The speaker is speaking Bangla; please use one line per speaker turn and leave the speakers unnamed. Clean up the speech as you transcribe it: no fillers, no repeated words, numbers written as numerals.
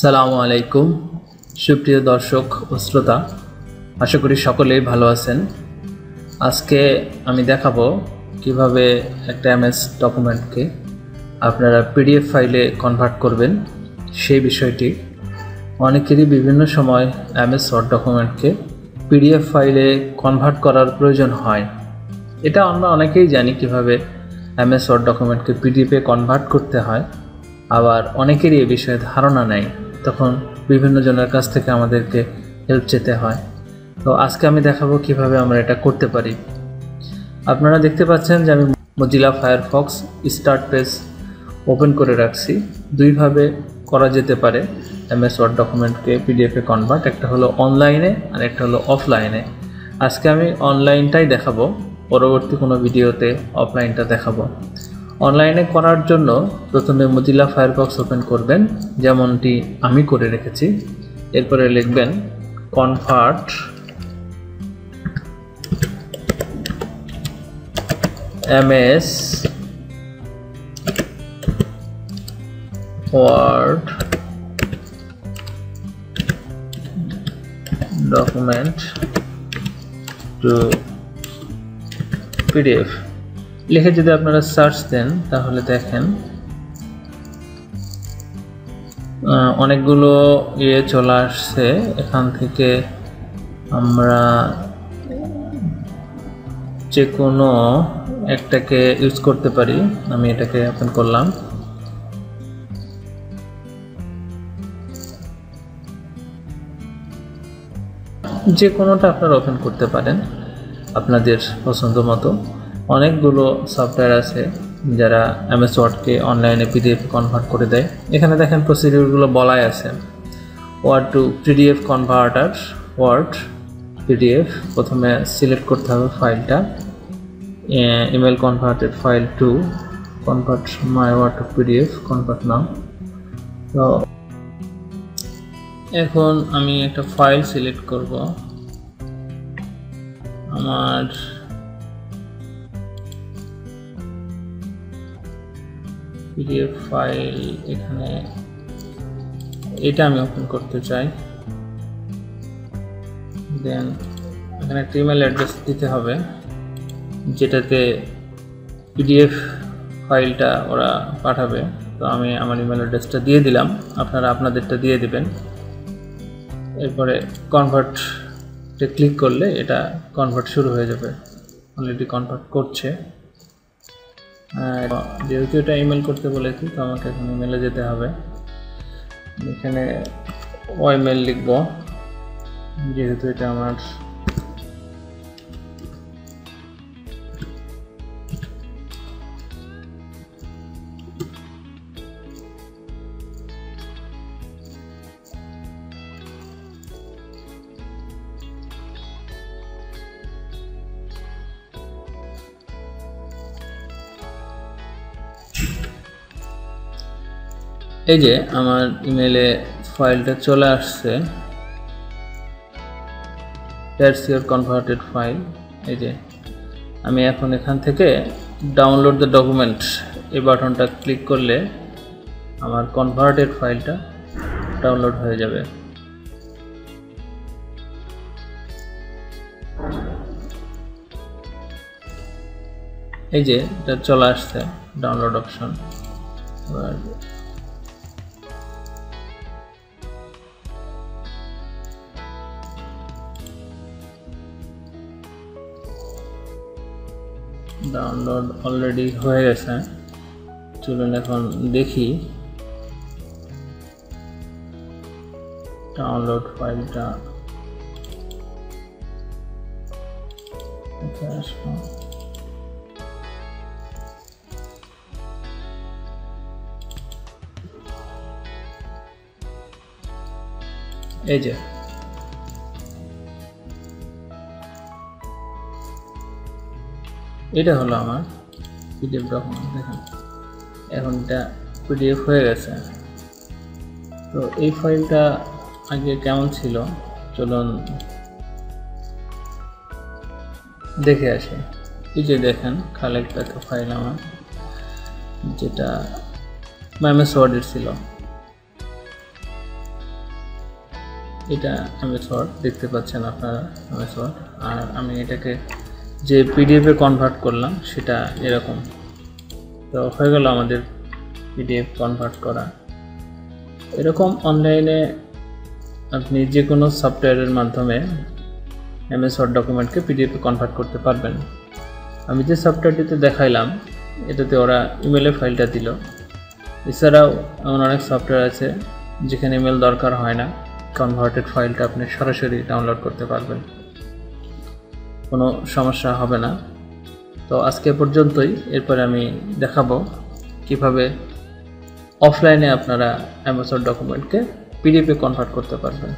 সালামু আলাইকুম সুপ্রিয় দর্শক ও শ্রোতা, আশা করি সকলেই ভালো আছেন। আজকে আমি দেখাবো কিভাবে একটা এমএস ডকুমেন্টকে আপনারা পিডিএফ ফাইলে কনভার্ট করবেন সেই বিষয়টি। অনেকেরই বিভিন্ন সময় এমএস ওয়ার্ড ডকুমেন্টকে পিডিএফ ফাইলে কনভার্ট করার প্রয়োজন হয়। এটা আমরা অনেকেই জানি কিভাবে এমএস ওয়ার্ড ডকুমেন্টকে পিডিএফে কনভার্ট করতে হয়, আবার অনেকেরই এ বিষয়ে ধারণা নেই, তখন বিভিন্ন জনের কাছ থেকে আমাদেরকে হেল্প চেতে হয়। তো আজকে আমি দেখাবো কিভাবে আমরা এটা করতে পারি। আপনারা দেখতে পাচ্ছেন যে আমি Mozilla Firefox start page open করে রাখছি। দুইভাবে করা যেতে পারে এমএস ওয়ার্ড ডকুমেন্টকে পিডিএফে কনভার্ট, একটা হলো অনলাইনে আর একটা হলো অফলাইনে। আজকে আমি অনলাইনটাই দেখাবো, পরবর্তী কোনো ভিডিওতে অফলাইনটা দেখাবো। অনলাইনে করার জন্য প্রথমে মজিলা ফায়ারফক্স ওপেন করবেন, যেমনটি আমি করে রেখেছি। এরপরে লিখবেন convert MS Word document to PDF লিখে যদি আপনারা সার্চ দেন তাহলে দেখেন অনেকগুলো চলে আসছে। এখান থেকে আমরা যে কোনো একটাকে ইউজ করতে পারি। আমি এটাকে ওপেন করলাম। যে কোনোটা আপনারা ওপেন করতে পারেন আপনাদের পছন্দ মতো। অনেকগুলো সফটওয়্যার আছে যারা এমএস ওয়ার্ডকে অনলাইনে পিডিএফ কনভার্ট করে দেয়। এখানে দেখেন প্রসিডিউরগুলো বলাই আছে। Word to PDF converter, word PDF. প্রথমে সিলেক্ট করতে হবে ফাইলটা, email converted file to convert my word to PDF, convert now. তো এখন আমি একটা ফাইল সিলেক্ট করব। আমার পিডিএফ ফাইল এখানে, এটা আমি ওপেন করতে চাই। দেন এখানে একটা ইমেল অ্যাড্রেস দিতে হবে যেটাতে পিডিএফ ফাইলটা ওরা পাঠাবে। তো আমি আমার ইমেল অ্যাড্রেসটা দিয়ে দিলাম, আপনারা আপনাদেরটা দিয়ে দিবেন। এরপরে কনভার্টে ক্লিক করলে এটা কনভার্ট শুরু হয়ে যাবে। অলরেডি কনভার্ট করছে। যেহেতু এটা ইমেল করতে বলেছি, তো আমাকে এখন ইমেলে যেতে হবে। এখানে ইমেল লিখব, যেহেতু এটা আমার এই যে আমার ইমেলে ফাইলটা চলে আসছে। That's your converted file. এই যে আমি এখন এখান থেকে ডাউনলোড দ্য ডকুমেন্ট এই বাটনটা ক্লিক করলে আমার কনভার্টেড ফাইলটা ডাউনলোড হয়ে যাবে। এই যে এটা চলে আসছে ডাউনলোড অপশন। এবার ডাউনলোড অলরেডি হয়ে গেছে। চলুন এখন দেখি ডাউনলোড ফাইলটা আসবো। এই যে এটা হলো আমার পিডিএফ ডকুমেন্ট। দেখেন এখন এটা পিডিএফ হয়ে গেছে। তো এই ফাইলটা আগে কেমন ছিল চলুন দেখে আসি। এই যে দেখেন কালেক্ট একটা ফাইল আমার, যেটা এমএস ওয়ার্ডের ছিল। এটা এমএস ওয়ার্ড দেখতে পাচ্ছেন আপনারা, এমএস ওয়ার্ড। আর আমি এটাকে যে পিডিএফে কনভার্ট করলাম সেটা এরকম। তো হয়ে গেল আমাদের পিডিএফ কনভার্ট করা। এরকম অনলাইনে আপনি যে কোনো সফটওয়্যারের মাধ্যমে এমএস ওয়ার্ড ডকুমেন্টকে পিডিএফে কনভার্ট করতে পারবেন। আমি যে সফটওয়্যারটিতে দেখাইলাম এটাতে ওরা ইমেলে ফাইলটা দিল। এছাড়াও এমন অনেক সফটওয়্যার আছে যেখানে ইমেল দরকার হয় না, কনভার্টেড ফাইলটা আপনি সরাসরি ডাউনলোড করতে পারবেন, কোনো সমস্যা হবে না। তো আজকে পর্যন্তই। এরপরে আমি দেখাবো কিভাবে অফলাইনে আপনারা এমএস ওয়ার্ড ডকুমেন্টকে পিডিএফে কনভার্ট করতে পারবেন।